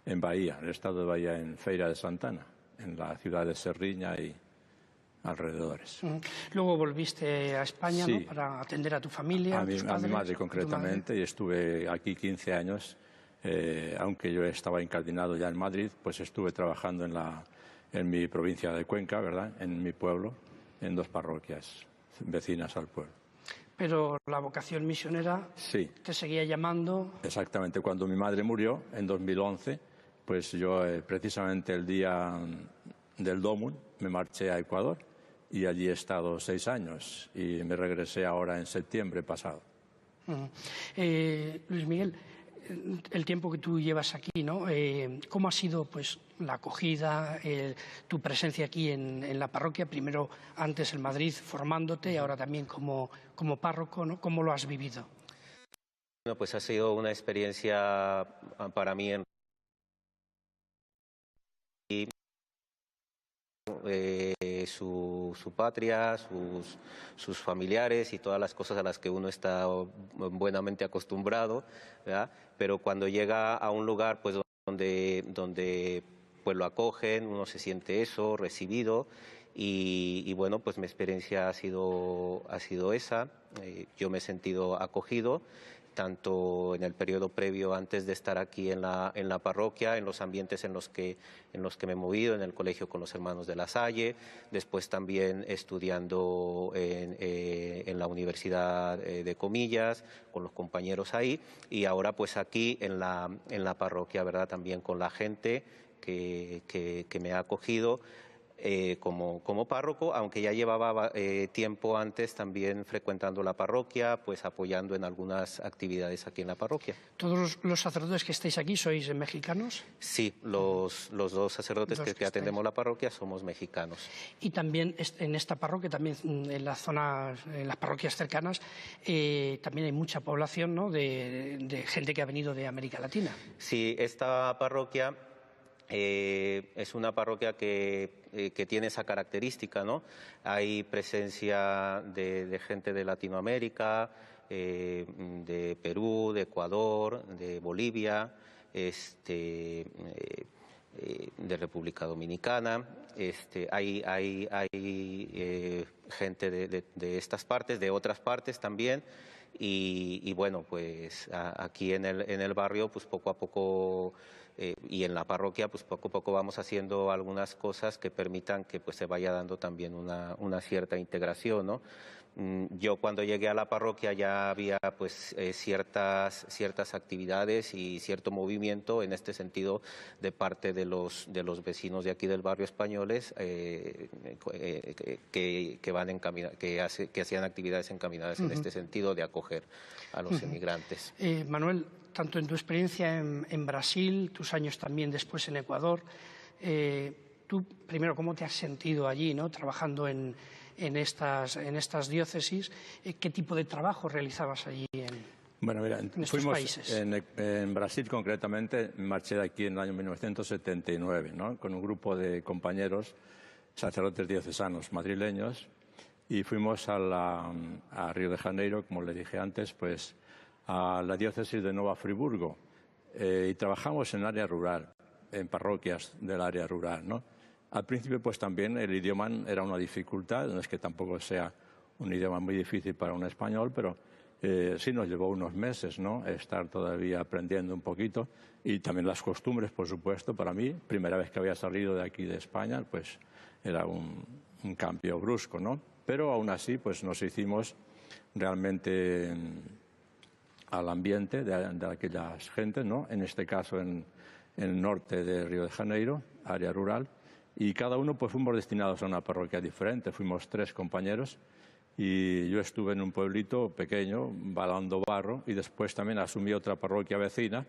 en Bahía, en el estado de Bahía, en Feira de Santana, en la ciudad de Serriña y alrededores. Luego volviste a España, Sí, ¿no?, para atender a tu familia, a mi padres, madre concretamente, y estuve aquí 15 años. Aunque yo estaba incardinado ya en Madrid, pues estuve trabajando en mi provincia de Cuenca, ¿verdad?, en mi pueblo, en 2 parroquias vecinas al pueblo. Pero la vocación misionera Sí, te seguía llamando. exactamente. Cuando mi madre murió, en 2011, pues yo precisamente el día del Domum me marché a Ecuador y allí he estado 6 años y me regresé ahora en septiembre pasado. Luis Miguel, el tiempo que tú llevas aquí, ¿no? ¿Cómo ha sido, pues, la acogida, tu presencia aquí en la parroquia? Primero, antes en Madrid, formándote, y ahora también como párroco, ¿no? ¿Cómo lo has vivido? Bueno, pues ha sido una experiencia para mí su patria, sus familiares y todas las cosas a las que uno está buenamente acostumbrado, ¿verdad? Pero cuando llega a un lugar pues donde pues lo acogen, uno se siente eso, recibido, y bueno, pues mi experiencia ha sido esa. Yo me he sentido acogido tanto en el periodo previo, antes de estar aquí en la parroquia, en los ambientes en los que me he movido, en el colegio con los hermanos de La Salle, después también estudiando en la Universidad de Comillas, con los compañeros ahí, y ahora pues aquí en la parroquia, ¿verdad?, también con la gente que me ha acogido. Como párroco, aunque ya llevaba tiempo antes también frecuentando la parroquia, pues apoyando en algunas actividades aquí en la parroquia. ¿Todos los sacerdotes que estáis aquí sois mexicanos? Sí, los 2 sacerdotes que atendemos la parroquia somos mexicanos. Y también en esta parroquia, también en las zonas, en las parroquias cercanas, también hay mucha población, ¿no?, de gente que ha venido de América Latina. Sí, esta parroquia es una parroquia que tiene esa característica, ¿no? Hay presencia de gente de Latinoamérica, de Perú, de Ecuador, de Bolivia, de República Dominicana. Hay gente de estas partes, de otras partes también. Y bueno, pues aquí en el barrio, pues poco a poco, y en la parroquia, pues poco a poco vamos haciendo algunas cosas que permitan que pues se vaya dando también una cierta integración, ¿no? Yo cuando llegué a la parroquia ya había pues ciertas actividades y cierto movimiento en este sentido de parte de los vecinos de aquí del barrio españoles que hacían actividades encaminadas en este sentido de acoger a los inmigrantes. Manuel, tanto en tu experiencia en Brasil, tus años también después en Ecuador, tú primero, ¿cómo te has sentido allí, ¿no?, trabajando en estas diócesis? ¿Qué tipo de trabajo realizabas allí Bueno, mira, en estos fuimos países? en Brasil concretamente, marché de aquí en el año 1979, ¿no?, con un grupo de compañeros sacerdotes diocesanos madrileños, y fuimos a Río de Janeiro, como le dije antes, pues a la diócesis de Nova Friburgo, y trabajamos en área rural, en parroquias del área rural, ¿no? Al principio pues también el idioma era una dificultad, no es que tampoco sea un idioma muy difícil para un español, pero sí nos llevó unos meses, ¿no?, estar todavía aprendiendo un poquito, y también las costumbres, por supuesto. Para mí, primera vez que había salido de aquí de España, pues era un cambio brusco, ¿no? Pero aún así pues nos hicimos realmente al ambiente de aquellas gentes, ¿no?, en este caso en el norte de Río de Janeiro, área rural, y cada uno pues fuimos destinados a una parroquia diferente. Fuimos 3 compañeros y yo estuve en un pueblito pequeño, Balando Barro, y después también asumí otra parroquia vecina,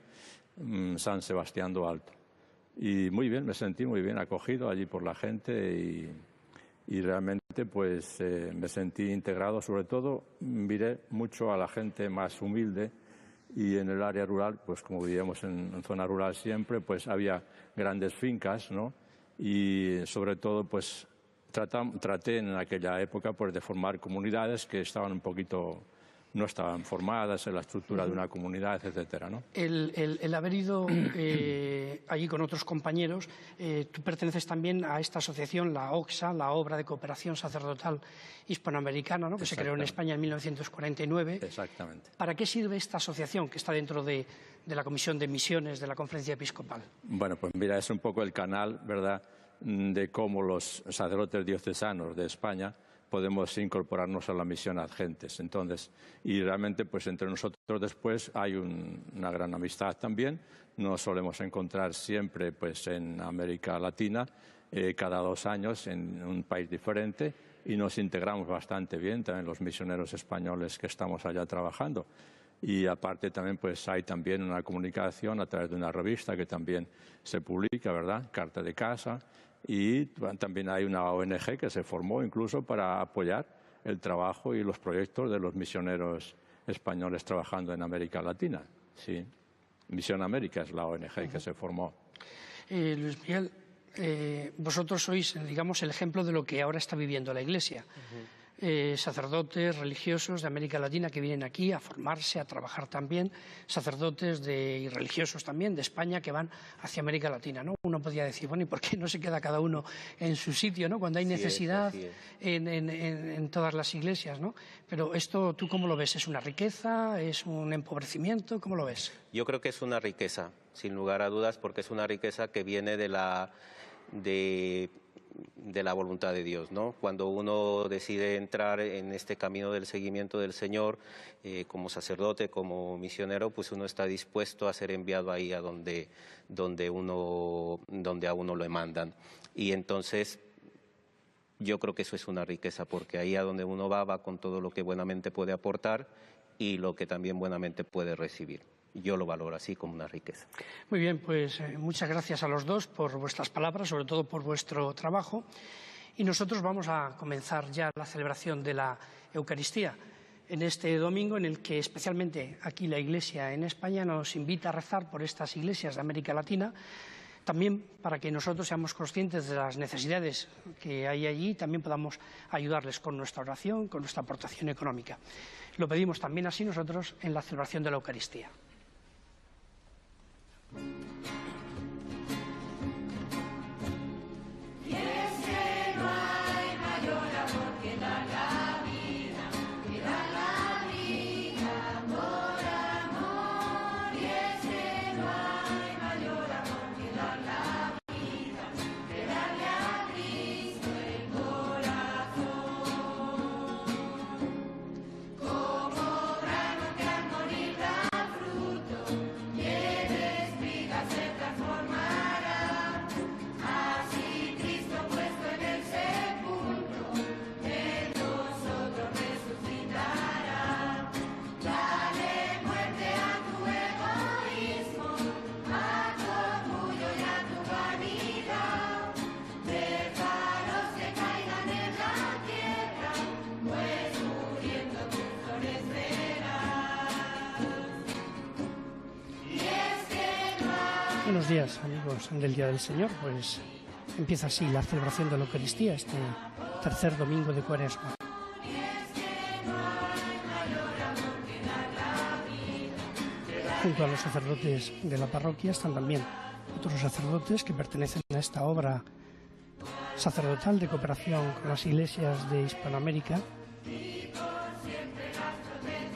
San Sebastián do Alto. Y muy bien, me sentí muy bien acogido allí por la gente y realmente pues me sentí integrado. Sobre todo miré mucho a la gente más humilde, y en el área rural, pues como vivíamos en zona rural siempre, pues había grandes fincas, ¿no? Y sobre todo pues traté en aquella época pues de formar comunidades que estaban un poquito no estaban formadas en la estructura de una comunidad, etcétera, ¿no? El haber ido allí con otros compañeros, tú perteneces también a esta asociación, la OXA, la Obra de Cooperación Sacerdotal Hispanoamericana, ¿no?, que se creó en España en 1949. Exactamente. ¿Para qué sirve esta asociación que está dentro de la Comisión de Misiones de la Conferencia Episcopal? Bueno, pues mira, es un poco el canal, ¿verdad?, de cómo los sacerdotes diocesanos de España podemos incorporarnos a la misión ad gentes. Entonces, y realmente, pues entre nosotros después hay una gran amistad también. Nos solemos encontrar siempre, pues, en América Latina, cada 2 años en un país diferente, y nos integramos bastante bien también los misioneros españoles que estamos allá trabajando. Y aparte también, pues, hay también una comunicación a través de una revista que también se publica, ¿verdad?, Carta de Casa. Y también hay una ONG que se formó incluso para apoyar el trabajo y los proyectos de los misioneros españoles trabajando en América Latina. Sí, Misión América es la ONG que se formó. Luis Miguel, vosotros sois, digamos, el ejemplo de lo que ahora está viviendo la Iglesia. Sacerdotes religiosos de América Latina que vienen aquí a formarse, a trabajar también, sacerdotes y religiosos también de España que van hacia América Latina, ¿no? Uno podría decir, bueno, ¿y por qué no se queda cada uno en su sitio, ¿no?, cuando hay necesidad en todas las iglesias, ¿no? Pero esto, ¿tú cómo lo ves? ¿Es una riqueza? ¿Es un empobrecimiento? ¿Cómo lo ves? Yo creo que es una riqueza, sin lugar a dudas, porque es una riqueza que viene de la voluntad de Dios, ¿no? Cuando uno decide entrar en este camino del seguimiento del Señor, como sacerdote, como misionero, pues uno está dispuesto a ser enviado ahí a donde a uno lo mandan. Y entonces yo creo que eso es una riqueza, porque ahí a donde uno va con todo lo que buenamente puede aportar y lo que también buenamente puede recibir. Yo lo valoro así, como una riqueza. Muy bien, pues muchas gracias a los dos por vuestras palabras, sobre todo por vuestro trabajo. Y nosotros vamos a comenzar ya la celebración de la Eucaristía en este domingo, en el que especialmente aquí la Iglesia en España nos invita a rezar por estas iglesias de América Latina, también para que nosotros seamos conscientes de las necesidades que hay allí y también podamos ayudarles con nuestra oración, con nuestra aportación económica. Lo pedimos también así nosotros en la celebración de la Eucaristía. Buenos días, amigos del Día del Señor. Pues empieza así la celebración de la Eucaristía, este tercer domingo de Cuaresma. Junto a los sacerdotes de la parroquia están también otros sacerdotes que pertenecen a esta obra sacerdotal de cooperación con las iglesias de Hispanoamérica,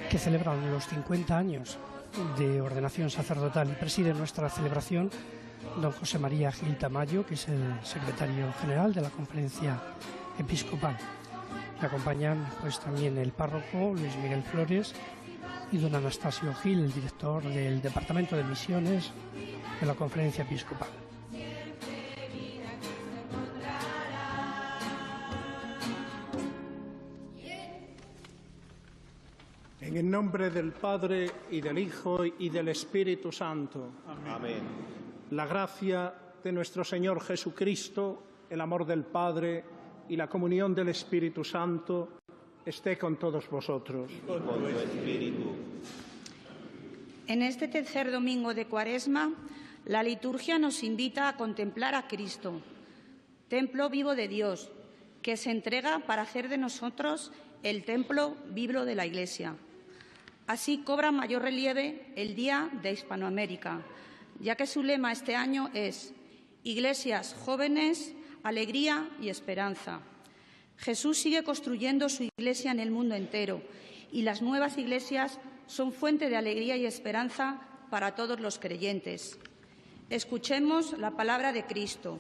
que celebran los 50 años de ordenación sacerdotal, y preside nuestra celebración don José María Gil Tamayo, que es el secretario general de la Conferencia Episcopal. Le acompañan pues también el párroco Luis Miguel Flores y don Anastasio Gil, el director del Departamento de Misiones de la Conferencia Episcopal. En el nombre del Padre, y del Hijo, y del Espíritu Santo. Amén. Amén. La gracia de nuestro Señor Jesucristo, el amor del Padre y la comunión del Espíritu Santo esté con todos vosotros. Y con tu espíritu. En este tercer domingo de Cuaresma, la liturgia nos invita a contemplar a Cristo, templo vivo de Dios, que se entrega para hacer de nosotros el templo vivo de la Iglesia. Así cobra mayor relieve el Día de Hispanoamérica, ya que su lema este año es Iglesias jóvenes, alegría y esperanza. Jesús sigue construyendo su Iglesia en el mundo entero y las nuevas iglesias son fuente de alegría y esperanza para todos los creyentes. Escuchemos la palabra de Cristo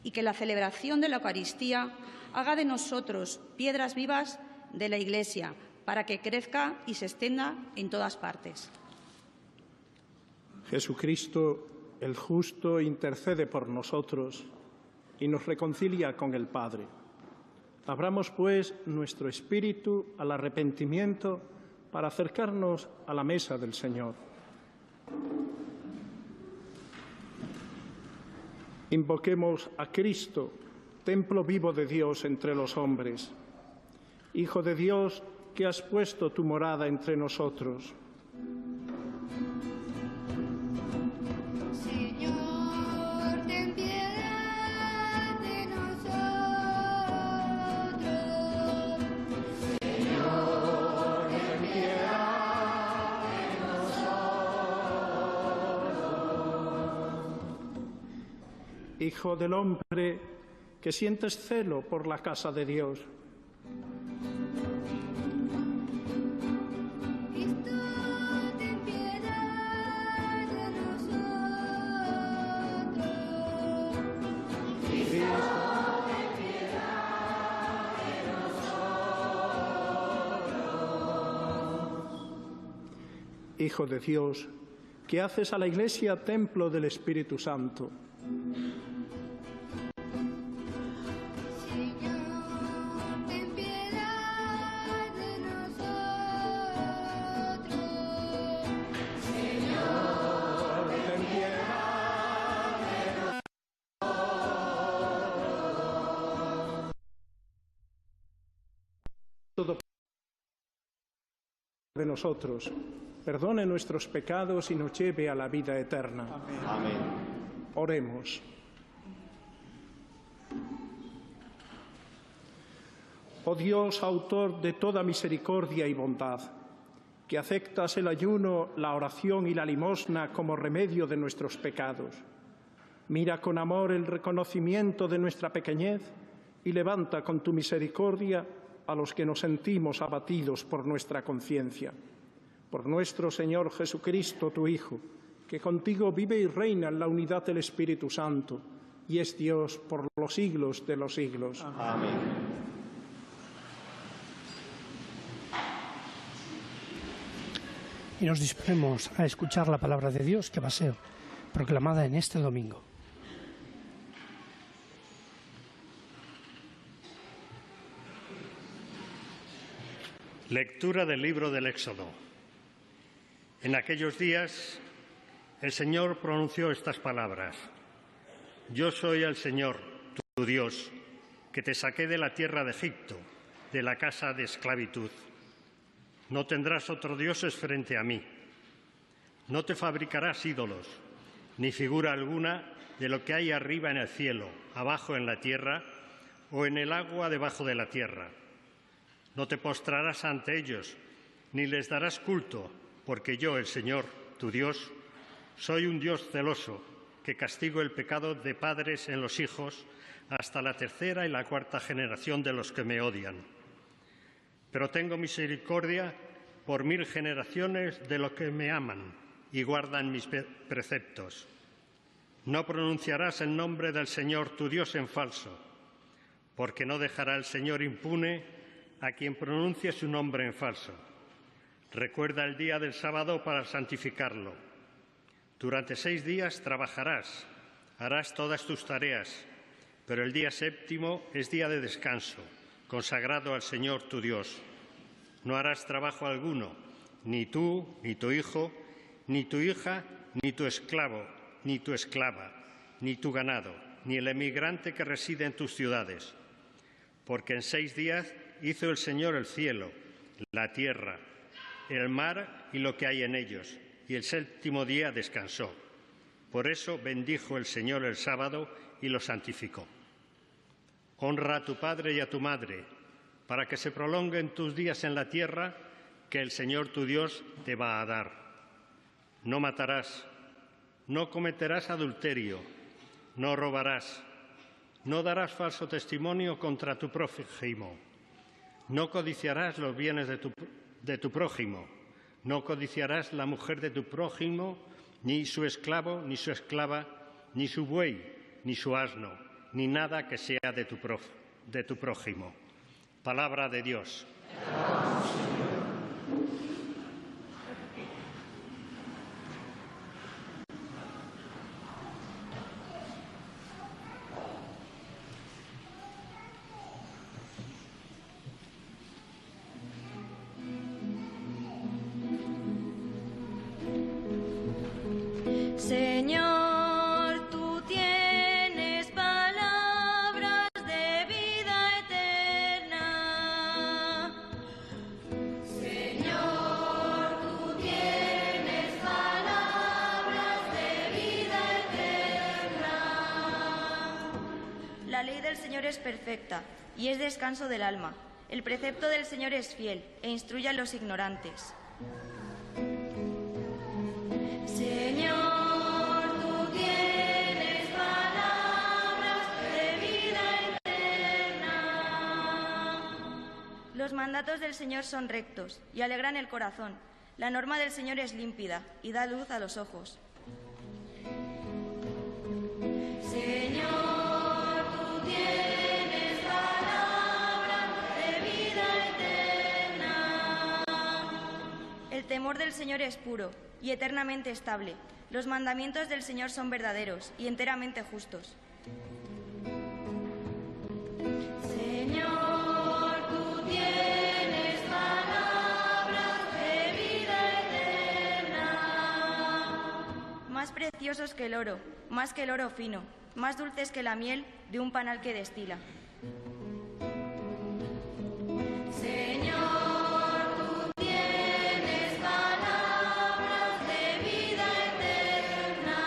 y que la celebración de la Eucaristía haga de nosotros piedras vivas de la Iglesia para que crezca y se extienda en todas partes. Jesucristo, el justo, intercede por nosotros y nos reconcilia con el Padre. Abramos, pues, nuestro espíritu al arrepentimiento para acercarnos a la mesa del Señor. Invoquemos a Cristo, templo vivo de Dios entre los hombres. Hijo de Dios, que has puesto tu morada entre nosotros. Señor, ten piedad de nosotros. Señor, ten piedad de nosotros. Hijo del hombre, que sientes celo por la casa de Dios. Hijo de Dios, que haces a la Iglesia templo del Espíritu Santo. Señor, ten piedad de nosotros. Señor, ten piedad de nosotros. Todo de nosotros. Perdone nuestros pecados y nos lleve a la vida eterna. Amén. Oremos. Oh Dios, autor de toda misericordia y bondad, que aceptas el ayuno, la oración y la limosna como remedio de nuestros pecados, mira con amor el reconocimiento de nuestra pequeñez y levanta con tu misericordia a los que nos sentimos abatidos por nuestra conciencia. Por nuestro Señor Jesucristo, tu Hijo, que contigo vive y reina en la unidad del Espíritu Santo, y es Dios por los siglos de los siglos. Amén. Y nos disponemos a escuchar la palabra de Dios que va a ser proclamada en este domingo. Lectura del libro del Éxodo. En aquellos días el Señor pronunció estas palabras: Yo soy el Señor, tu Dios, que te saqué de la tierra de Egipto, de la casa de esclavitud. No tendrás otros dioses frente a mí. No te fabricarás ídolos, ni figura alguna de lo que hay arriba en el cielo, abajo en la tierra o en el agua debajo de la tierra. No te postrarás ante ellos, ni les darás culto, porque yo, el Señor, tu Dios, soy un Dios celoso, que castigo el pecado de padres en los hijos hasta la tercera y la cuarta generación de los que me odian. Pero tengo misericordia por 1000 generaciones de los que me aman y guardan mis preceptos. No pronunciarás el nombre del Señor tu Dios en falso, porque no dejará el Señor impune a quien pronuncie su nombre en falso. Recuerda el día del sábado para santificarlo. Durante 6 días trabajarás, harás todas tus tareas, pero el día séptimo es día de descanso, consagrado al Señor tu Dios. No harás trabajo alguno, ni tú, ni tu hijo, ni tu hija, ni tu esclavo, ni tu esclava, ni tu ganado, ni el emigrante que reside en tus ciudades. Porque en 6 días hizo el Señor el cielo, la tierra, el mar y lo que hay en ellos, y el séptimo día descansó. Por eso bendijo el Señor el sábado y lo santificó. Honra a tu padre y a tu madre, para que se prolonguen tus días en la tierra que el Señor tu Dios te va a dar. No matarás, no cometerás adulterio, no robarás, no darás falso testimonio contra tu prójimo, no codiciarás los bienes de tu prójimo, no codiciarás la mujer de tu prójimo, ni su esclavo, ni su esclava, ni su buey, ni su asno, ni nada que sea de tu prójimo. Palabra de Dios. Señor, tú tienes palabras de vida eterna. Señor, tú tienes palabras de vida eterna. La ley del Señor es perfecta y es descanso del alma. El precepto del Señor es fiel e instruye a los ignorantes. Señor, tú tienes palabras de vida eterna. Los mandatos del Señor son rectos y alegran el corazón. La norma del Señor es límpida y da luz a los ojos. Señor, tú tienes palabras de vida eterna. El temor del Señor es puro y eternamente estable. Los mandamientos del Señor son verdaderos y enteramente justos. Señor, tú tienes palabras de vida eterna. Más preciosos que el oro, más que el oro fino, más dulces que la miel de un panal que destila. Señor, tú tienes palabras de vida eterna.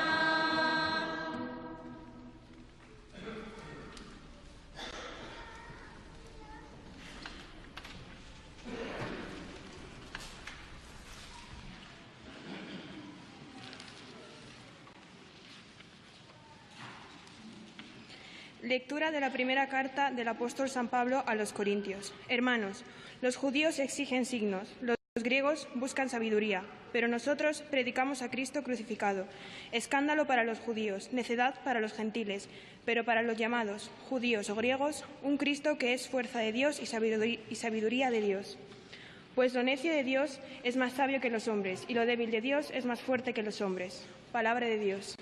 Lectura de la primera carta del apóstol San Pablo a los Corintios. Hermanos, los judíos exigen signos, los griegos buscan sabiduría, pero nosotros predicamos a Cristo crucificado. Escándalo para los judíos, necedad para los gentiles, pero para los llamados, judíos o griegos, un Cristo que es fuerza de Dios y sabiduría de Dios. Pues lo necio de Dios es más sabio que los hombres, y lo débil de Dios es más fuerte que los hombres. Palabra de Dios.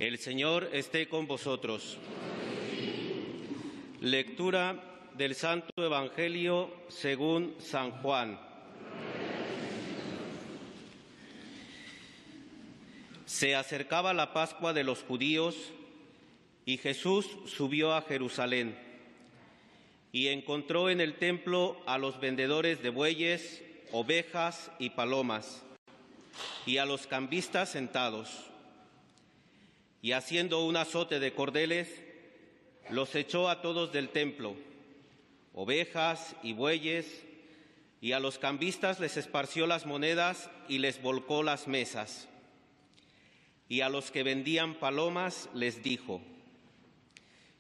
El Señor esté con vosotros. Lectura del Santo Evangelio según San Juan. Se acercaba la Pascua de los judíos y Jesús subió a Jerusalén y encontró en el templo a los vendedores de bueyes, ovejas y palomas y a los cambistas sentados. Y haciendo un azote de cordeles, los echó a todos del templo, ovejas y bueyes, y a los cambistas les esparció las monedas y les volcó las mesas. Y a los que vendían palomas les dijo: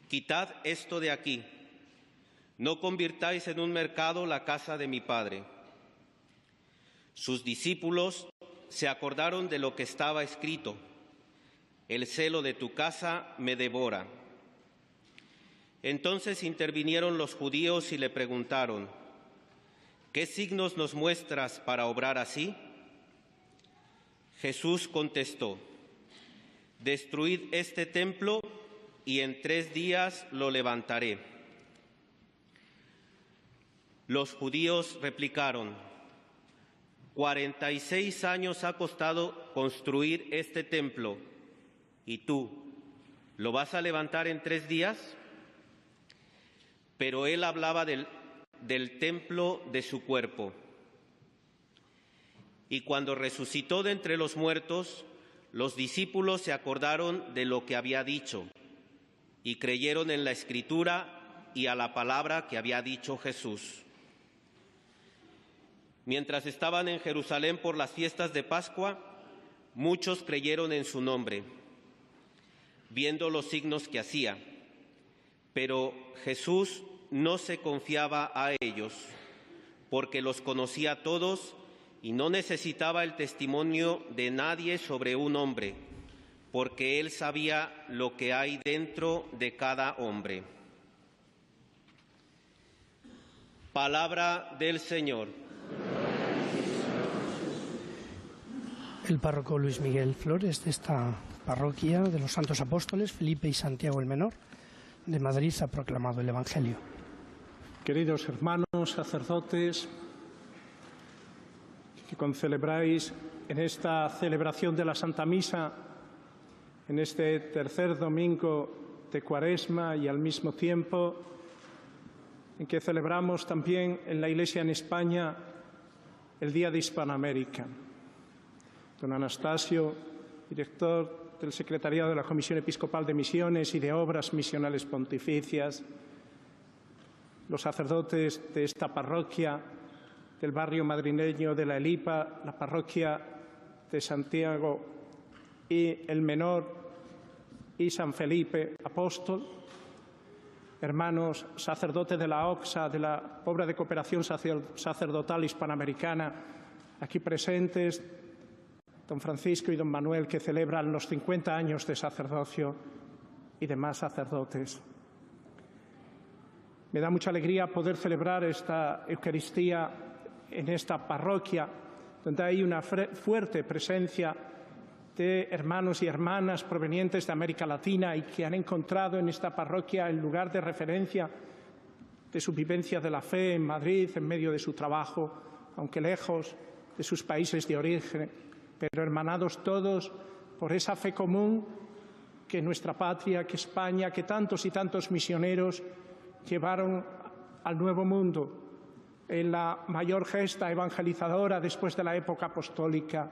quitad esto de aquí, no convirtáis en un mercado la casa de mi Padre. Sus discípulos se acordaron de lo que estaba escrito: el celo de tu casa me devora. Entonces intervinieron los judíos y le preguntaron: ¿qué signos nos muestras para obrar así? Jesús contestó: destruid este templo y en 3 días lo levantaré. Los judíos replicaron: 46 años ha costado construir este templo, ¿y tú lo vas a levantar en 3 días? Pero él hablaba del templo de su cuerpo. Y cuando resucitó de entre los muertos, los discípulos se acordaron de lo que había dicho y creyeron en la Escritura y a la palabra que había dicho Jesús. Mientras estaban en Jerusalén por las fiestas de Pascua, muchos creyeron en su nombre, viendo los signos que hacía. Pero Jesús no se confiaba a ellos, porque los conocía a todos y no necesitaba el testimonio de nadie sobre un hombre, porque él sabía lo que hay dentro de cada hombre. Palabra del Señor. El párroco Luis Miguel Flores, de esta parroquia de los Santos Apóstoles, Felipe y Santiago el Menor, de Madrid, ha proclamado el Evangelio. Queridos hermanos sacerdotes, que concelebráis en esta celebración de la Santa Misa, en este tercer domingo de Cuaresma y al mismo tiempo en que celebramos también en la Iglesia en España el Día de Hispanoamérica. Don Anastasio, director del Secretariado de la Comisión Episcopal de Misiones y de Obras Misionales Pontificias, los sacerdotes de esta parroquia del barrio madrileño de La Elipa, la parroquia de Santiago y el Menor y San Felipe Apóstol, hermanos sacerdotes de la OCSA, de la Obra de Cooperación Sacerdotal Hispanoamericana, aquí presentes, don Francisco y don Manuel, que celebran los 50 años de sacerdocio, y demás sacerdotes. Me da mucha alegría poder celebrar esta Eucaristía en esta parroquia, donde hay una fuerte presencia de hermanos y hermanas provenientes de América Latina y que han encontrado en esta parroquia el lugar de referencia de su vivencia de la fe en Madrid, en medio de su trabajo, aunque lejos de sus países de origen, pero hermanados todos por esa fe común que nuestra patria, que España, que tantos y tantos misioneros llevaron al Nuevo Mundo en la mayor gesta evangelizadora después de la época apostólica,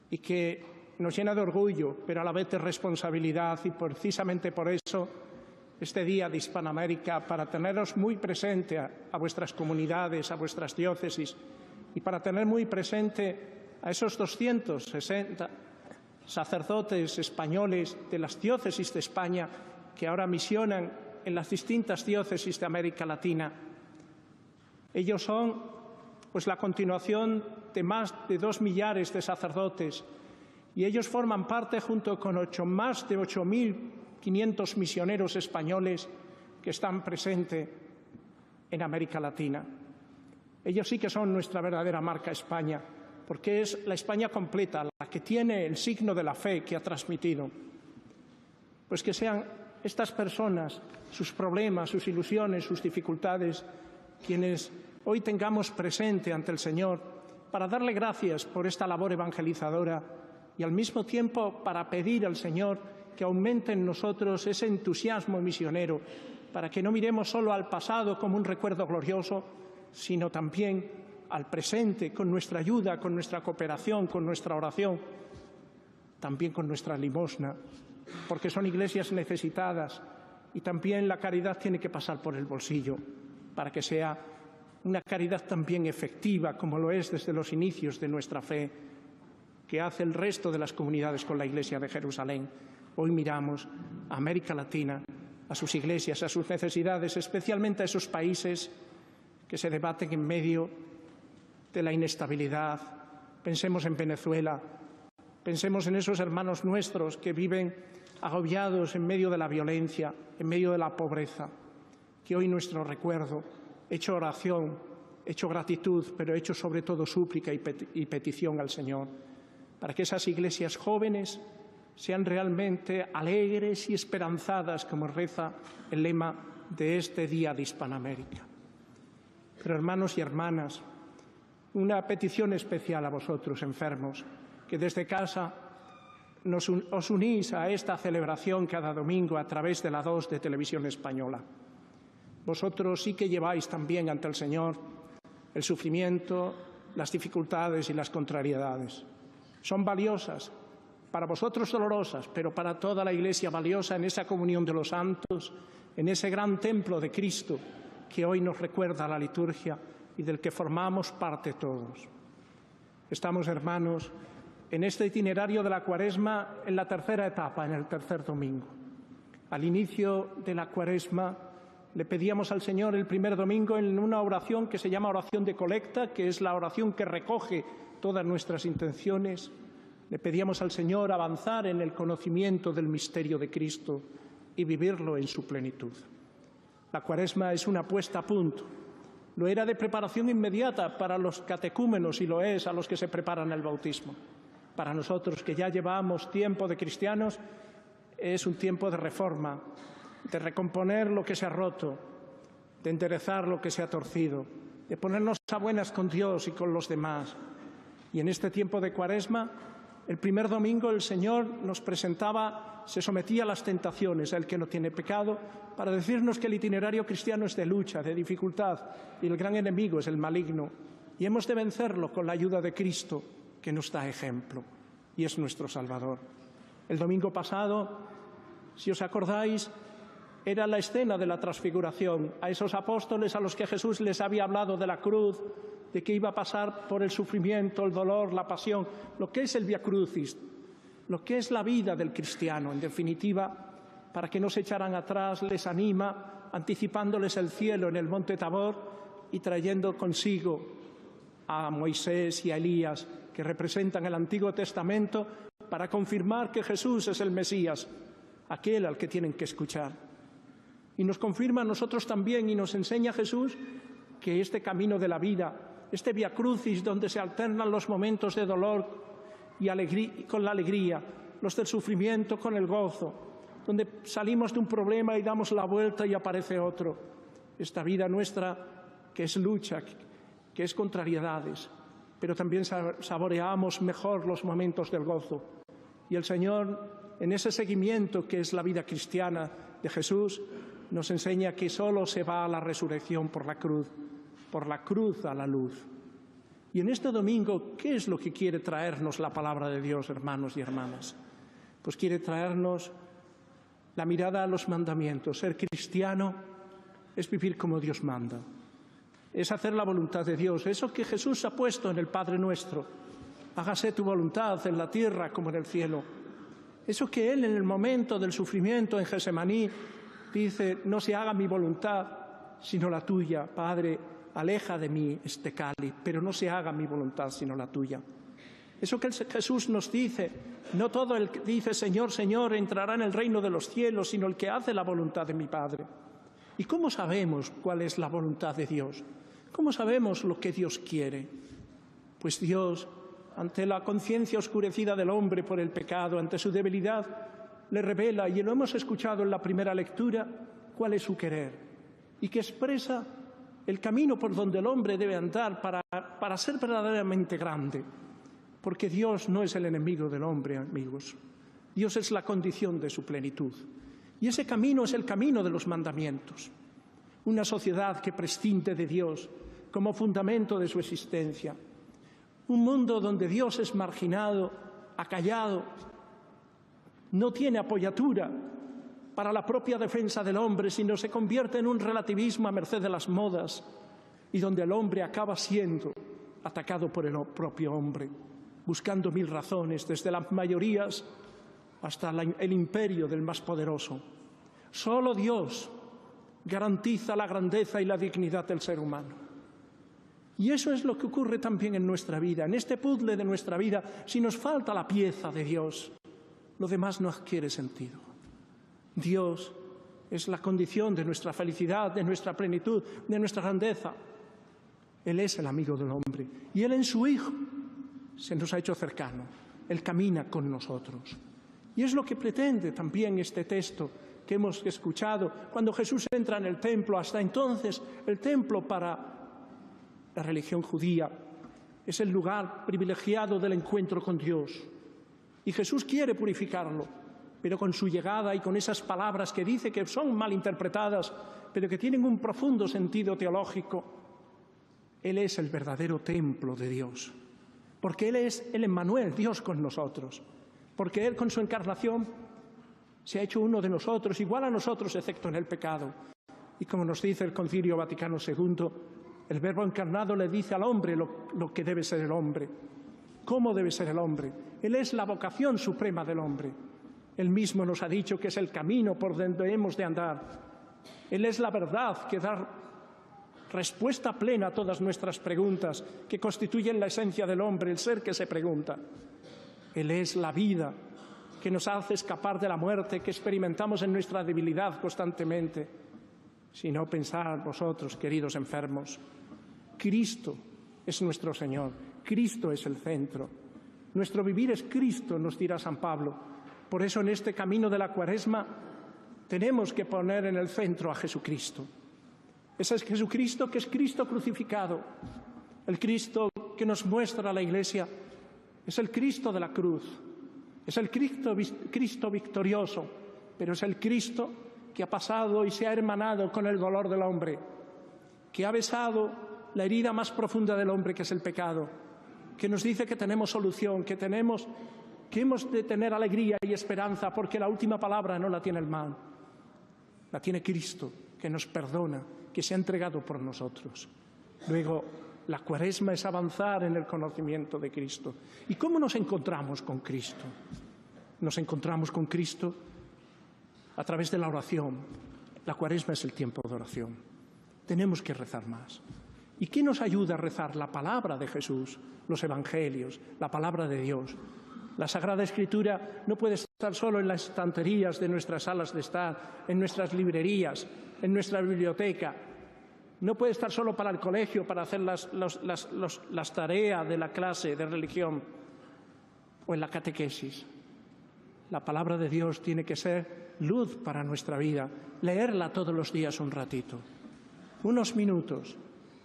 y que nos llena de orgullo, pero a la vez de responsabilidad, y precisamente por eso este Día de Hispanoamérica, para teneros muy presente a vuestras comunidades, a vuestras diócesis, y para tener muy presente a esos 260 sacerdotes españoles de las diócesis de España que ahora misionan en las distintas diócesis de América Latina. Ellos son pues la continuación de más de 2 millares de sacerdotes, y ellos forman parte, junto con más de 8.500 misioneros españoles que están presentes en América Latina. Ellos sí que son nuestra verdadera marca España, porque es la España completa, la que tiene el signo de la fe que ha transmitido. Pues que sean estas personas, sus problemas, sus ilusiones, sus dificultades, quienes hoy tengamos presente ante el Señor para darle gracias por esta labor evangelizadora y al mismo tiempo para pedir al Señor que aumente en nosotros ese entusiasmo misionero, para que no miremos solo al pasado como un recuerdo glorioso, sino también al presente con nuestra ayuda, con nuestra cooperación, con nuestra oración, también con nuestra limosna, porque son iglesias necesitadas, y también la caridad tiene que pasar por el bolsillo para que sea una caridad también efectiva, como lo es desde los inicios de nuestra fe, que hace el resto de las comunidades con la Iglesia de Jerusalén. Hoy miramos a América Latina, a sus iglesias, a sus necesidades, especialmente a esos países que se debaten en medio de la inestabilidad. Pensemos en Venezuela, pensemos en esos hermanos nuestros que viven agobiados en medio de la violencia, en medio de la pobreza. Que hoy nuestro recuerdo, hecho oración, hecho gratitud, pero hecho sobre todo súplica y petición al Señor, para que esas iglesias jóvenes sean realmente alegres y esperanzadas, como reza el lema de este día de Hispanoamérica. Pero, hermanos y hermanas, una petición especial a vosotros, enfermos, que desde casa os unís a esta celebración cada domingo a través de la 2 de Televisión Española. Vosotros sí que lleváis también ante el Señor el sufrimiento, las dificultades y las contrariedades. Son valiosas, para vosotros dolorosas, pero para toda la Iglesia valiosa en esa comunión de los santos, en ese gran templo de Cristo que hoy nos recuerda la liturgia y del que formamos parte todos. Estamos, hermanos, en este itinerario de la Cuaresma en la tercera etapa, en el tercer domingo. Al inicio de la Cuaresma le pedíamos al Señor el primer domingo en una oración que se llama oración de colecta, que es la oración que recoge todas nuestras intenciones. Le pedíamos al Señor avanzar en el conocimiento del misterio de Cristo y vivirlo en su plenitud. La Cuaresma es una puesta a punto. Lo era de preparación inmediata para los catecúmenos y lo es a los que se preparan el bautismo. Para nosotros, que ya llevamos tiempo de cristianos, es un tiempo de reforma, de recomponer lo que se ha roto, de enderezar lo que se ha torcido, de ponernos a buenas con Dios y con los demás. Y en este tiempo de Cuaresma, el primer domingo el Señor nos presentaba, se sometía a las tentaciones, a el que no tiene pecado, para decirnos que el itinerario cristiano es de lucha, de dificultad, y el gran enemigo es el maligno. Y hemos de vencerlo con la ayuda de Cristo, que nos da ejemplo, y es nuestro Salvador. El domingo pasado, si os acordáis, era la escena de la transfiguración, a esos apóstoles a los que Jesús les había hablado de la cruz, de que iba a pasar por el sufrimiento, el dolor, la pasión, lo que es el Via Crucis, lo que es la vida del cristiano, en definitiva, para que no se echaran atrás, les anima, anticipándoles el cielo en el monte Tabor y trayendo consigo a Moisés y a Elías, que representan el Antiguo Testamento, para confirmar que Jesús es el Mesías, aquel al que tienen que escuchar. Y nos confirma a nosotros también y nos enseña Jesús que este camino de la vida, este Via Crucis donde se alternan los momentos de dolor y con la alegría, los del sufrimiento con el gozo, donde salimos de un problema y damos la vuelta y aparece otro. Esta vida nuestra que es lucha, que es contrariedades, pero también saboreamos mejor los momentos del gozo. Y el Señor, en ese seguimiento que es la vida cristiana de Jesús, nos enseña que solo se va a la resurrección por la cruz a la luz. Y en este domingo, ¿qué es lo que quiere traernos la palabra de Dios, hermanos y hermanas? Pues quiere traernos la mirada a los mandamientos. Ser cristiano es vivir como Dios manda, es hacer la voluntad de Dios, eso que Jesús ha puesto en el Padre Nuestro. Hágase tu voluntad en la tierra como en el cielo. Eso que Él en el momento del sufrimiento en Getsemaní dice, no se haga mi voluntad, sino la tuya. Padre, aleja de mí este cáliz, pero no se haga mi voluntad, sino la tuya. Eso que Jesús nos dice, no todo el que dice Señor, Señor entrará en el reino de los cielos, sino el que hace la voluntad de mi Padre. ¿Y cómo sabemos cuál es la voluntad de Dios? ¿Cómo sabemos lo que Dios quiere? Pues Dios, ante la conciencia oscurecida del hombre por el pecado, ante su debilidad, le revela, y lo hemos escuchado en la primera lectura, cuál es su querer, y que expresa el camino por donde el hombre debe andar para ser verdaderamente grande. Porque Dios no es el enemigo del hombre, amigos. Dios es la condición de su plenitud. Y ese camino es el camino de los mandamientos. Una sociedad que prescinde de Dios como fundamento de su existencia. Un mundo donde Dios es marginado, acallado, no tiene apoyatura para la propia defensa del hombre, sino se convierte en un relativismo a merced de las modas y donde el hombre acaba siendo atacado por el propio hombre, buscando mil razones, desde las mayorías hasta el imperio del más poderoso. Solo Dios garantiza la grandeza y la dignidad del ser humano. Y eso es lo que ocurre también en nuestra vida, en este puzzle de nuestra vida. Si nos falta la pieza de Dios, lo demás no adquiere sentido. Dios es la condición de nuestra felicidad, de nuestra plenitud, de nuestra grandeza. Él es el amigo del hombre y Él en su Hijo se nos ha hecho cercano. Él camina con nosotros. Y es lo que pretende también este texto que hemos escuchado. Cuando Jesús entra en el templo, hasta entonces el templo para la religión judía es el lugar privilegiado del encuentro con Dios. Y Jesús quiere purificarlo, pero con su llegada y con esas palabras que dice que son mal interpretadas, pero que tienen un profundo sentido teológico, Él es el verdadero templo de Dios. Porque Él es el Emmanuel, Dios con nosotros. Porque Él con su encarnación se ha hecho uno de nosotros, igual a nosotros, excepto en el pecado. Y como nos dice el Concilio Vaticano II, el Verbo encarnado le dice al hombre lo que debe ser el hombre. ¿Cómo debe ser el hombre? Él es la vocación suprema del hombre. Él mismo nos ha dicho que es el camino por donde hemos de andar. Él es la verdad que da respuesta plena a todas nuestras preguntas, que constituyen la esencia del hombre, el ser que se pregunta. Él es la vida que nos hace escapar de la muerte que experimentamos en nuestra debilidad constantemente. Si no, pensad vosotros, queridos enfermos, Cristo es nuestro Señor, Cristo es el centro. Nuestro vivir es Cristo, nos dirá San Pablo. Por eso en este camino de la Cuaresma tenemos que poner en el centro a Jesucristo. Ese es Jesucristo que es Cristo crucificado, el Cristo que nos muestra la Iglesia, es el Cristo de la cruz, es el Cristo victorioso, pero es el Cristo que ha pasado y se ha hermanado con el dolor del hombre, que ha besado la herida más profunda del hombre, que es el pecado, que nos dice que tenemos solución, que hemos de tener alegría y esperanza, porque la última palabra no la tiene el mal, la tiene Cristo, que nos perdona, que se ha entregado por nosotros. Luego, la Cuaresma es avanzar en el conocimiento de Cristo. ¿Y cómo nos encontramos con Cristo? Nos encontramos con Cristo a través de la oración. La Cuaresma es el tiempo de oración. Tenemos que rezar más. ¿Y qué nos ayuda a rezar? La palabra de Jesús, los evangelios, la palabra de Dios. La Sagrada Escritura no puede estar solo en las estanterías de nuestras salas de estar, en nuestras librerías, en nuestra biblioteca. No puede estar solo para el colegio, para hacer las tareas de la clase de religión o en la catequesis. La palabra de Dios tiene que ser luz para nuestra vida. Leerla todos los días un ratito, unos minutos,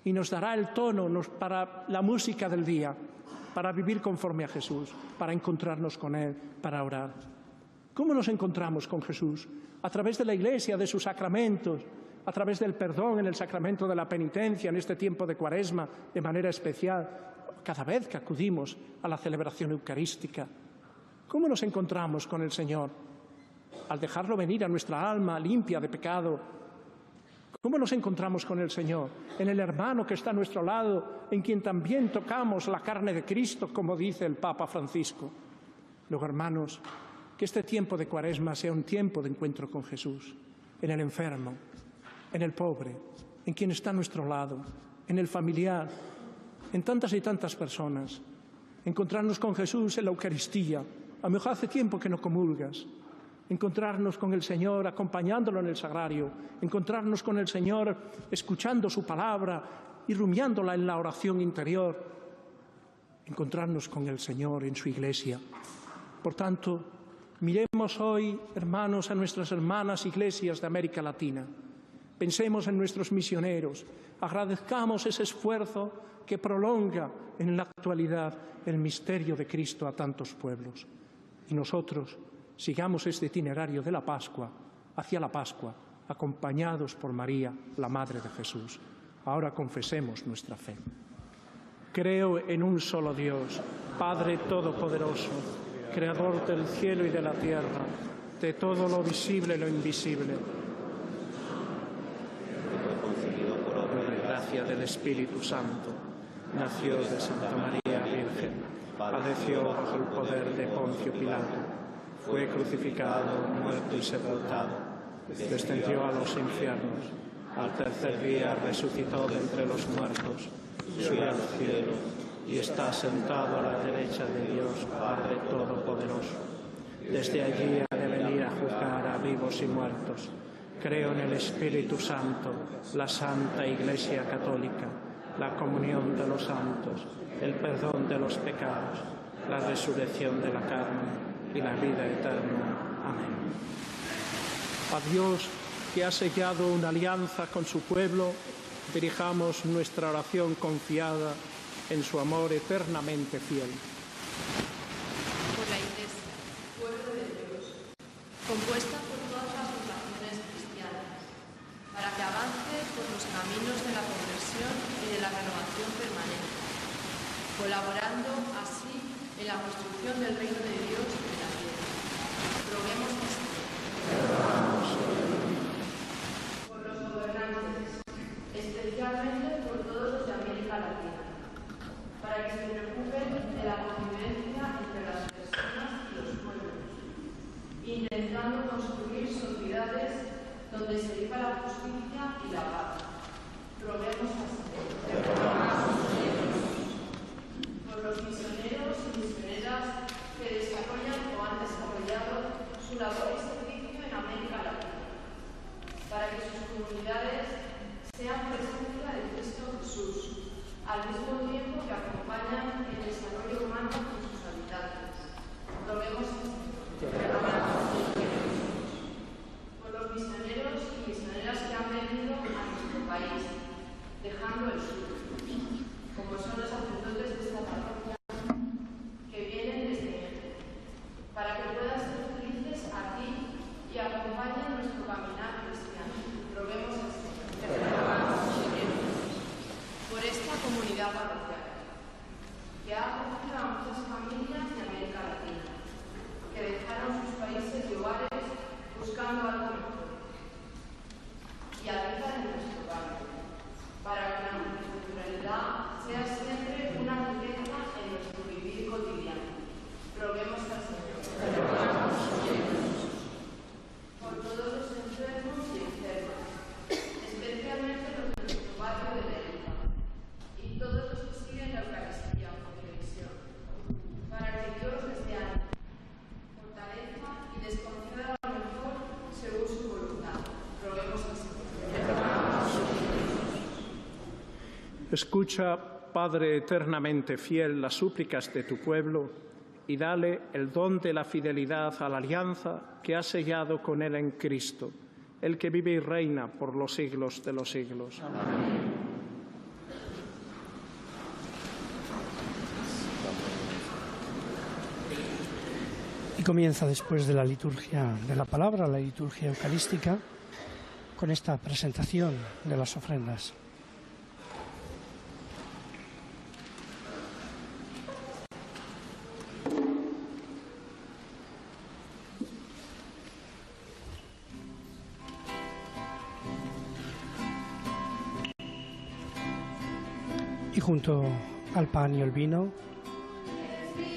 y nos dará el tono para la música del día, para vivir conforme a Jesús, para encontrarnos con Él, para orar. ¿Cómo nos encontramos con Jesús? A través de la Iglesia, de sus sacramentos, a través del perdón en el sacramento de la penitencia, en este tiempo de Cuaresma, de manera especial, cada vez que acudimos a la celebración eucarística. ¿Cómo nos encontramos con el Señor? Al dejarlo venir a nuestra alma limpia de pecado. ¿Cómo nos encontramos con el Señor? En el hermano que está a nuestro lado, en quien también tocamos la carne de Cristo, como dice el Papa Francisco. Luego, hermanos, que este tiempo de Cuaresma sea un tiempo de encuentro con Jesús, en el enfermo, en el pobre, en quien está a nuestro lado, en el familiar, en tantas y tantas personas. Encontrarnos con Jesús en la Eucaristía. A lo mejor hace tiempo que no comulgas. Encontrarnos con el Señor acompañándolo en el sagrario. Encontrarnos con el Señor escuchando su palabra y rumiándola en la oración interior. Encontrarnos con el Señor en su Iglesia. Por tanto, miremos hoy, hermanos, a nuestras hermanas iglesias de América Latina. Pensemos en nuestros misioneros, agradezcamos ese esfuerzo que prolonga en la actualidad el misterio de Cristo a tantos pueblos. Y nosotros sigamos este itinerario de la Pascua, hacia la Pascua, acompañados por María, la Madre de Jesús. Ahora confesemos nuestra fe. Creo en un solo Dios, Padre Todopoderoso, Creador del cielo y de la tierra, de todo lo visible y lo invisible. Gracia del Espíritu Santo, nació de Santa María Virgen, padeció bajo el poder de Poncio Pilato, fue crucificado, muerto y sepultado, descendió a los infiernos, al tercer día resucitó de entre los muertos, subió al cielo y está sentado a la derecha de Dios, Padre Todopoderoso. Desde allí ha de venir a juzgar a vivos y muertos. Creo en el Espíritu Santo, la Santa Iglesia Católica, la comunión de los santos, el perdón de los pecados, la resurrección de la carne y la vida eterna. Amén. A Dios, que ha sellado una alianza con su pueblo, dirijamos nuestra oración confiada en su amor eternamente fiel. Por la Iglesia, pueblo de Dios, compuesta por todas las vocaciones cristianas, para que avance por los caminos de la conversión y de la renovación permanente, colaborando así en la construcción del reino de Dios en la tierra. Roguemos al Señor. Por los gobernantes, especialmente por todos los de América Latina, para que se preocupen de la convivencia entre las personas y los pueblos, intentando construir sociedades donde se viva la justicia y la paz. Roguemos al Señor. Por los misioneros y misioneras que desarrollan o han desarrollado su labor y servicio en América Latina, para que sus comunidades sean presencia de Cristo Jesús, al mismo tiempo que acompañan el desarrollo humano con sus habitantes. Roguemos al Señor. Por los misioneros y misioneras que han venido a nuestro país, dejando el sur, como son los sacerdotes de esta parroquia, que vienen desde México, para que puedan ser felices aquí y acompañen nuestro caminar cristiano. Roguemos al Señor. Por esta comunidad parroquial, que ha acogido a muchas familias de América Latina, que dejaron sus países y hogares buscando algo mejor, y habitan en nuestro barrio, para que la multiculturalidad sea siempre una riqueza en nuestro vivir cotidiano. Roguemos al Señor. Por todos los enfermos y enfermas, especialmente los de nuestro barrio de Lérica, y todos los que siguen la Eucaristía por televisión, para que Dios les dé ánimo, fortaleza y les conceda lo mejor según su voluntad. Roguemos al Señor. Escucha, Padre eternamente fiel, las súplicas de tu pueblo y dale el don de la fidelidad a la alianza que has sellado con él en Cristo, el que vive y reina por los siglos de los siglos. Amén. Y comienza después de la liturgia de la palabra, la liturgia eucarística, con esta presentación de las ofrendas. Y junto al pan y el vino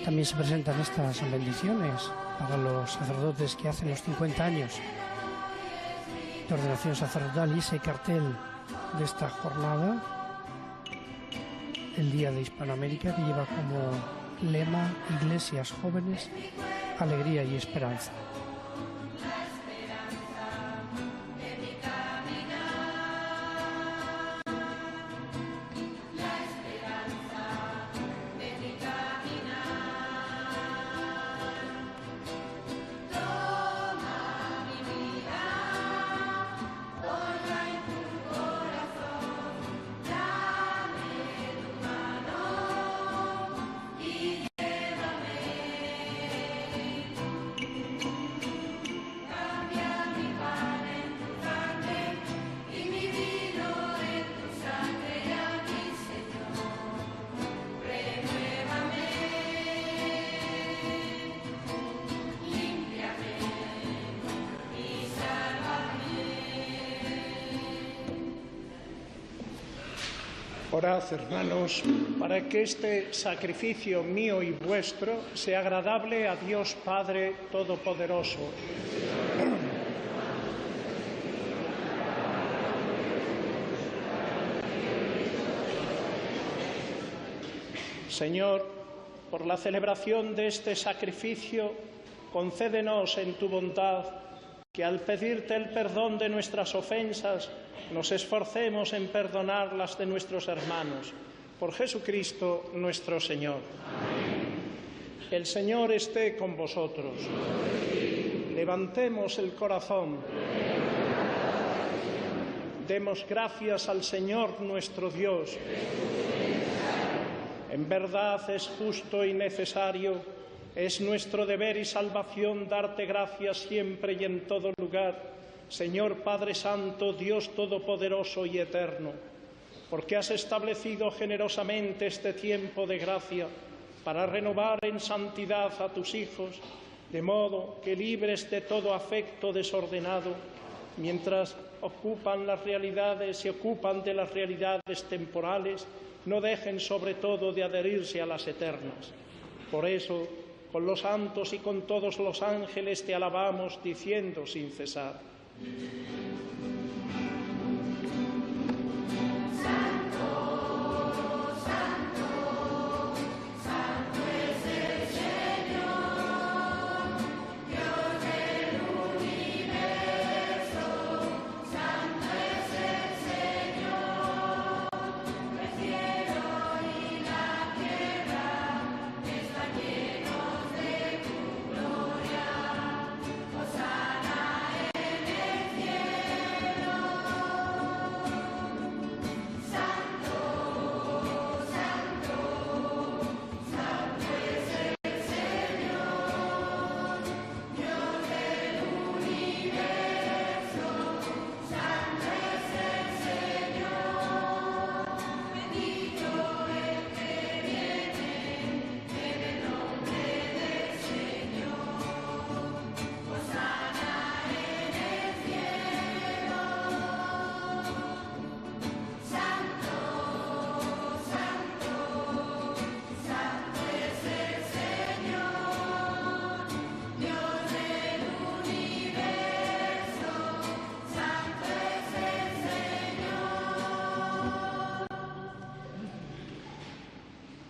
también se presentan estas bendiciones para los sacerdotes que hacen los 50 años de ordenación sacerdotal, y ese cartel de esta jornada, el Día de Hispanoamérica, que lleva como lema Iglesias jóvenes, alegría y esperanza. Orad, hermanos, para que este sacrificio mío y vuestro sea agradable a Dios Padre Todopoderoso. Señor, por la celebración de este sacrificio, concédenos en tu bondad que al pedirte el perdón de nuestras ofensas, nos esforcemos en perdonar las de nuestros hermanos. Por Jesucristo nuestro Señor. Amén. El Señor esté con vosotros. Levantemos el corazón. Demos gracias al Señor nuestro Dios. En verdad es justo y necesario, es nuestro deber y salvación darte gracias siempre y en todo lugar, Señor Padre Santo, Dios Todopoderoso y Eterno, porque has establecido generosamente este tiempo de gracia para renovar en santidad a tus hijos, de modo que libres de todo afecto desordenado, mientras ocupan las realidades y ocupan de las realidades temporales, no dejen sobre todo de adherirse a las eternas. Por eso, con los santos y con todos los ángeles te alabamos, diciendo sin cesar: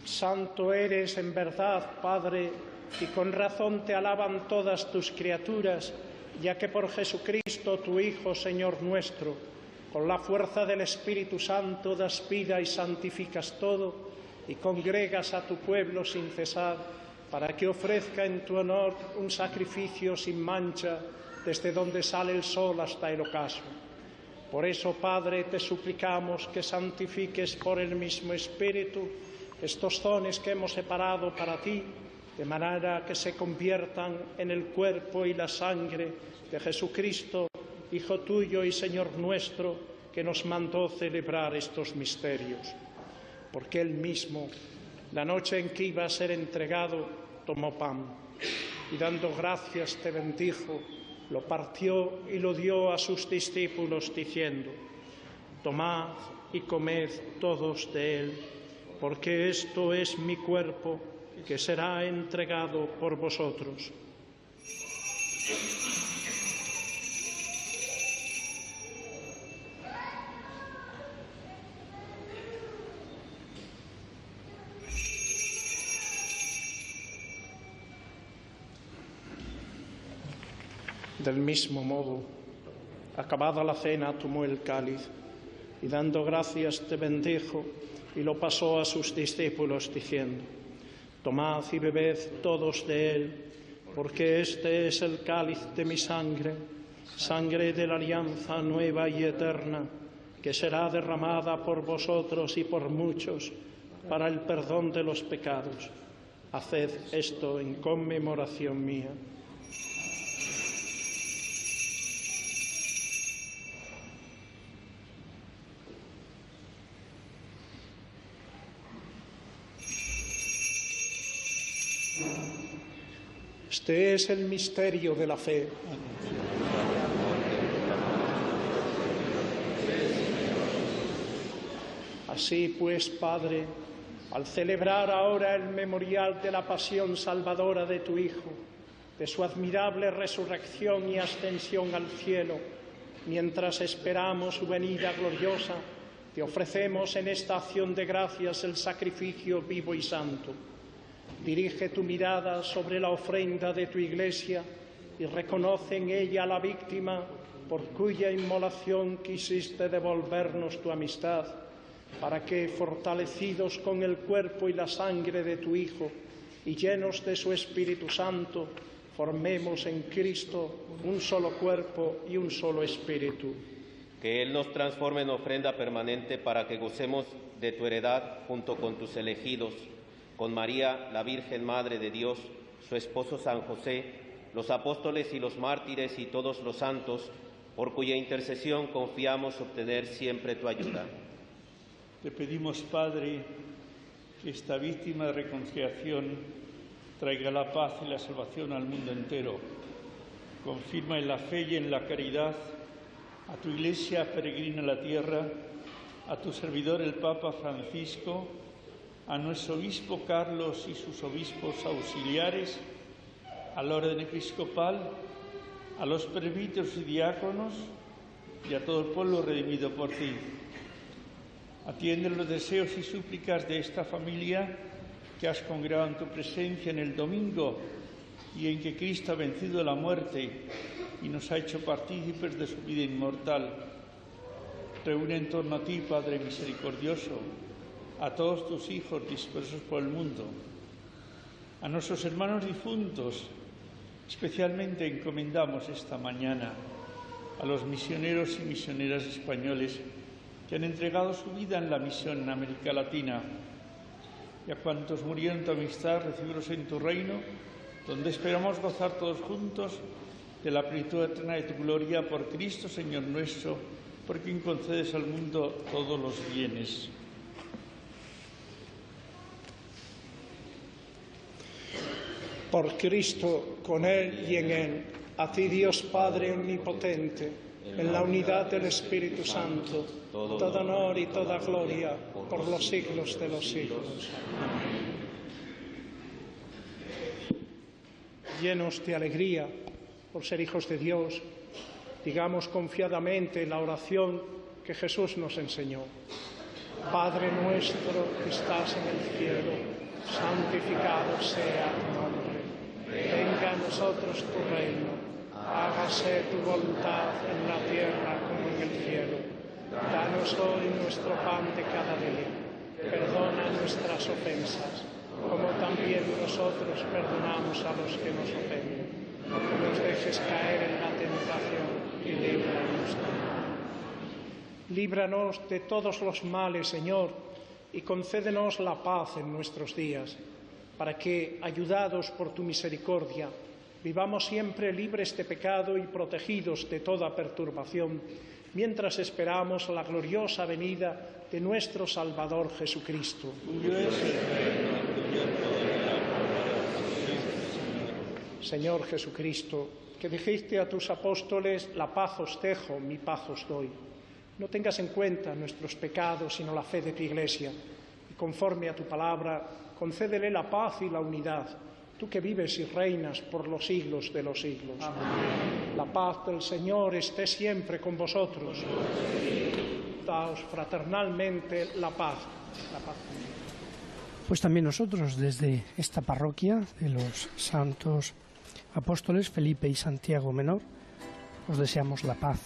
Santo eres en verdad, Padre, y con razón te alaban todas tus criaturas, ya que por Jesucristo, tu Hijo, Señor nuestro, con la fuerza del Espíritu Santo das vida y santificas todo, y congregas a tu pueblo sin cesar, para que ofrezca en tu honor un sacrificio sin mancha, desde donde sale el sol hasta el ocaso. Por eso, Padre, te suplicamos que santifiques por el mismo Espíritu estos dones que hemos separado para ti, de manera que se conviertan en el cuerpo y la sangre de Jesucristo, Hijo tuyo y Señor nuestro, que nos mandó celebrar estos misterios. Porque Él mismo, la noche en que iba a ser entregado, tomó pan y dando gracias te bendijo, lo partió y lo dio a sus discípulos diciendo: tomad y comed todos de él, porque esto es mi cuerpo, que será entregado por vosotros. Del mismo modo, acabada la cena, tomó el cáliz y dando gracias te bendijo y lo pasó a sus discípulos diciendo: tomad y bebed todos de él, porque este es el cáliz de mi sangre, sangre de la alianza nueva y eterna, que será derramada por vosotros y por muchos para el perdón de los pecados. Haced esto en conmemoración mía. Este es el misterio de la fe. Así pues, Padre, al celebrar ahora el memorial de la pasión salvadora de tu Hijo, de su admirable resurrección y ascensión al cielo, mientras esperamos su venida gloriosa, te ofrecemos en esta acción de gracias el sacrificio vivo y santo. Dirige tu mirada sobre la ofrenda de tu Iglesia y reconoce en ella a la víctima por cuya inmolación quisiste devolvernos tu amistad, para que, fortalecidos con el cuerpo y la sangre de tu Hijo, y llenos de su Espíritu Santo, formemos en Cristo un solo cuerpo y un solo espíritu. Que Él nos transforme en ofrenda permanente para que gocemos de tu heredad junto con tus elegidos, con María, la Virgen Madre de Dios, su esposo San José, los apóstoles y los mártires y todos los santos, por cuya intercesión confiamos obtener siempre tu ayuda. Te pedimos, Padre, que esta víctima de reconciliación traiga la paz y la salvación al mundo entero. Confirma en la fe y en la caridad a tu Iglesia peregrina en la tierra, a tu servidor el Papa Francisco, a nuestro obispo Carlos y sus obispos auxiliares, al orden episcopal, a los presbíteros y diáconos y a todo el pueblo redimido por ti. Atiende los deseos y súplicas de esta familia que has congregado en tu presencia en el domingo y en que Cristo ha vencido la muerte y nos ha hecho partícipes de su vida inmortal. Reúne en torno a ti, Padre misericordioso, a todos tus hijos dispersos por el mundo, a nuestros hermanos difuntos. Especialmente encomendamos esta mañana a los misioneros y misioneras españoles que han entregado su vida en la misión en América Latina, y a cuantos murieron en tu amistad, recíbelos en tu reino, donde esperamos gozar todos juntos de la plenitud eterna de tu gloria por Cristo, Señor nuestro, por quien concedes al mundo todos los bienes. Por Cristo, con Él y en Él, a ti Dios Padre Omnipotente, en la unidad del Espíritu Santo, todo honor y toda gloria por los siglos de los siglos. Amén. Llenos de alegría por ser hijos de Dios, digamos confiadamente la oración que Jesús nos enseñó. Padre nuestro que estás en el cielo, santificado sea tu nombre. Venga a nosotros tu reino, hágase tu voluntad en la tierra como en el cielo. Danos hoy nuestro pan de cada día. Perdona nuestras ofensas, como también nosotros perdonamos a los que nos ofenden. No nos dejes caer en la tentación y líbranos del mal. Líbranos de todos los males, Señor, y concédenos la paz en nuestros días, para que, ayudados por tu misericordia, vivamos siempre libres de pecado y protegidos de toda perturbación, mientras esperamos la gloriosa venida de nuestro Salvador Jesucristo. Señor Jesucristo, que dijiste a tus apóstoles, la paz os dejo, mi paz os doy. No tengas en cuenta nuestros pecados, sino la fe de tu Iglesia, y conforme a tu palabra, concédele la paz y la unidad, tú que vives y reinas por los siglos de los siglos. Amén. La paz del Señor esté siempre con vosotros. Daos fraternalmente la paz. Pues también nosotros, desde esta parroquia de los santos apóstoles Felipe y Santiago Menor, os deseamos la paz.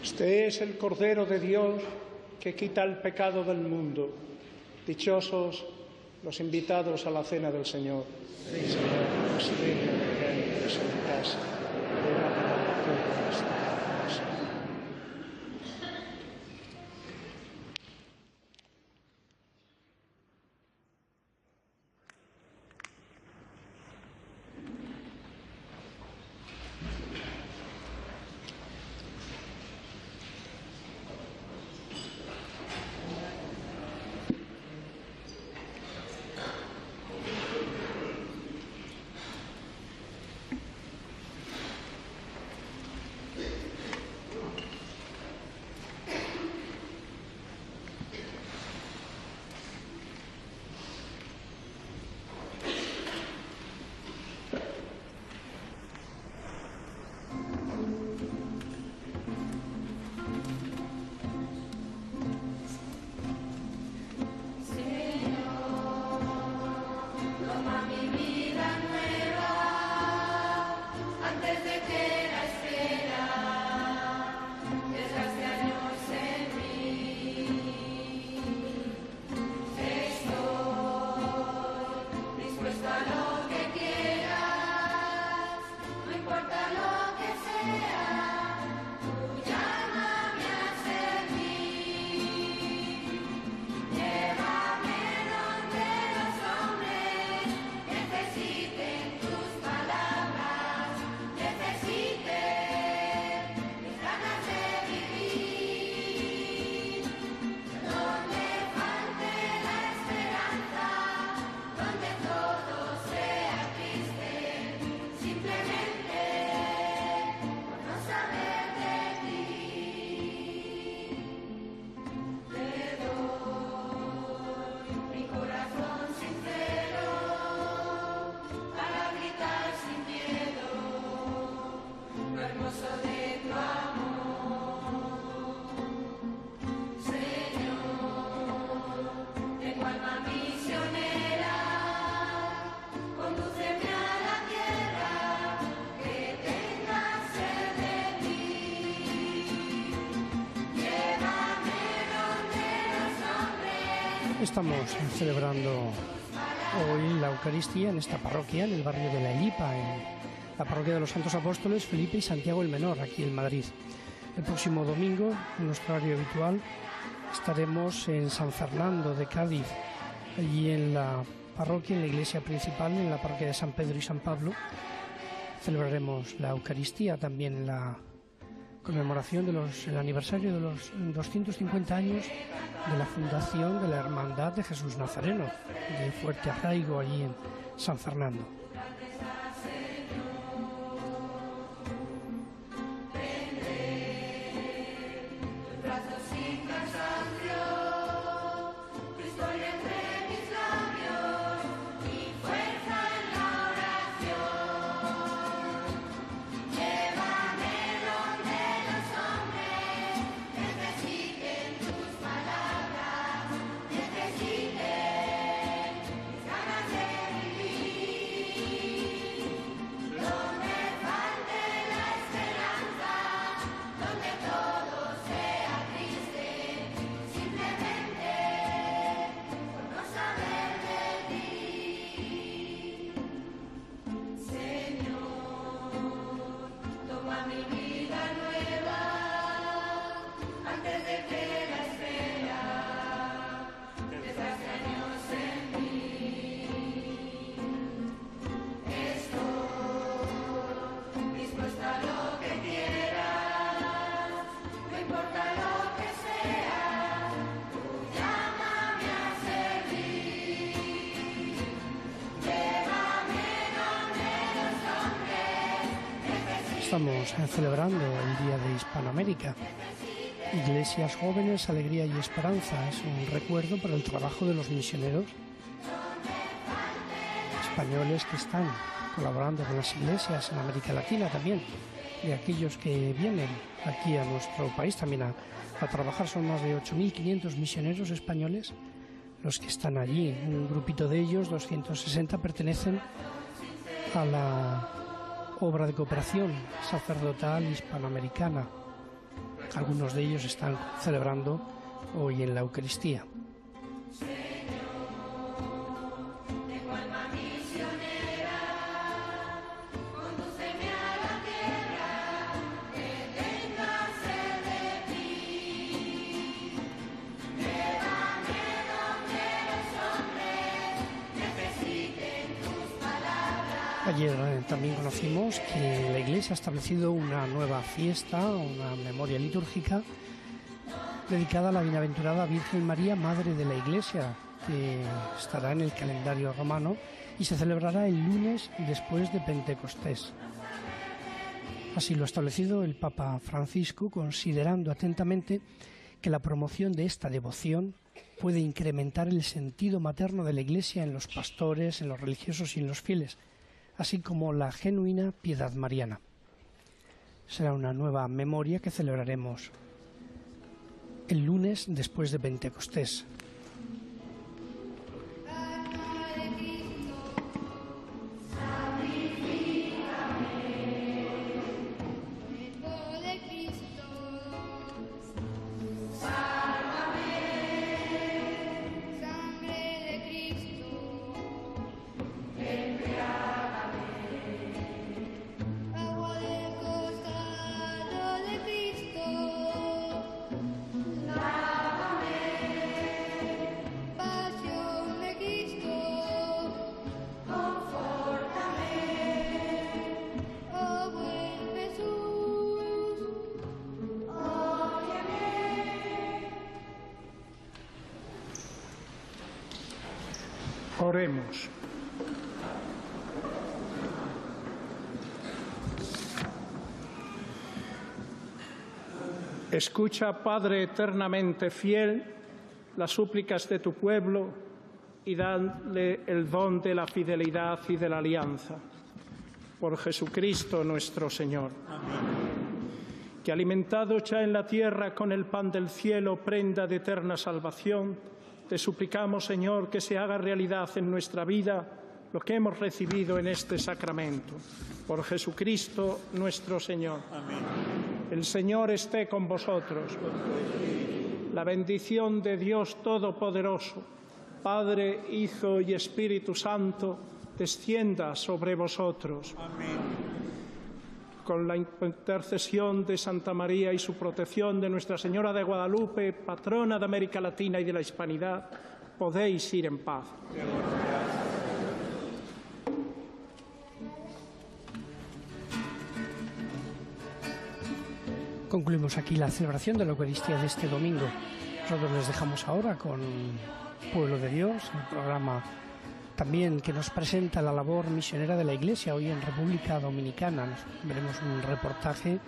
Este es el Cordero de Dios que quita el pecado del mundo. Dichosos los invitados a la cena del Señor. Sí, Señor, no se digno de que entres en mi casa, pero una palabra tuya basta. Estamos celebrando hoy la Eucaristía en esta parroquia, en el barrio de La Elipa, en la parroquia de los Santos Apóstoles Felipe y Santiago el Menor, aquí en Madrid. El próximo domingo, en nuestro horario habitual, estaremos en San Fernando de Cádiz, allí en la parroquia, en la iglesia principal, en la parroquia de San Pedro y San Pablo. Celebraremos la Eucaristía, también en la conmemoración del aniversario de los 250 años de la fundación de la Hermandad de Jesús Nazareno, de fuerte arraigo allí en San Fernando. Estamos celebrando el Día de Hispanoamérica. Iglesias Jóvenes, Alegría y Esperanza es un recuerdo para el trabajo de los misioneros españoles que están colaborando con las iglesias en América Latina también, y aquellos que vienen aquí a nuestro país también a trabajar. Son más de 8.500 misioneros españoles los que están allí. Un grupito de ellos, 260, pertenecen a la obra de cooperación sacerdotal hispanoamericana. Algunos de ellos están celebrando hoy en la Eucaristía. Ayer también conocimos que la Iglesia ha establecido una nueva fiesta, una memoria litúrgica dedicada a la bienaventurada Virgen María, Madre de la Iglesia, que estará en el calendario romano y se celebrará el lunes después de Pentecostés. Así lo ha establecido el Papa Francisco, considerando atentamente que la promoción de esta devoción puede incrementar el sentido materno de la Iglesia en los pastores, en los religiosos y en los fieles, así como la genuina piedad mariana. Será una nueva memoria que celebraremos el lunes después de Pentecostés. Oremos. Escucha, Padre eternamente fiel, las súplicas de tu pueblo y dale el don de la fidelidad y de la alianza. Por Jesucristo nuestro Señor. Amén. Que alimentado ya en la tierra con el pan del cielo, prenda de eterna salvación, te suplicamos, Señor, que se haga realidad en nuestra vida lo que hemos recibido en este sacramento. Por Jesucristo nuestro Señor. Amén. El Señor esté con vosotros. La bendición de Dios Todopoderoso, Padre, Hijo y Espíritu Santo, descienda sobre vosotros. Amén. Con la intercesión de Santa María y su protección de Nuestra Señora de Guadalupe, patrona de América Latina y de la Hispanidad, podéis ir en paz. Concluimos aquí la celebración de la Eucaristía de este domingo. Nosotros les dejamos ahora con Pueblo de Dios, el programa también que nos presenta la labor misionera de la Iglesia hoy en República Dominicana. Veremos un reportaje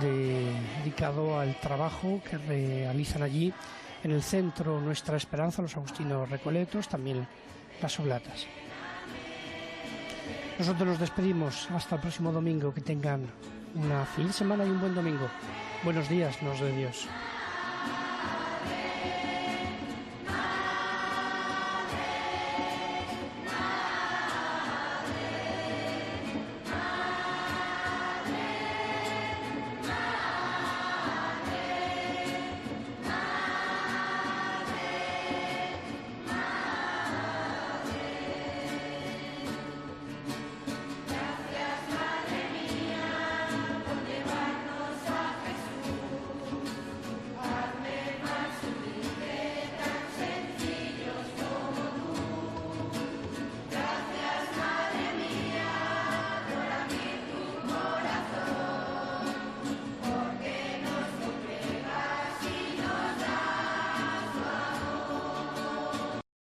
dedicado al trabajo que realizan allí en el centro Nuestra Esperanza, los agustinos recoletos, también las oblatas. Nosotros nos despedimos hasta el próximo domingo. Que tengan una feliz semana y un buen domingo. Buenos días, nos de Dios.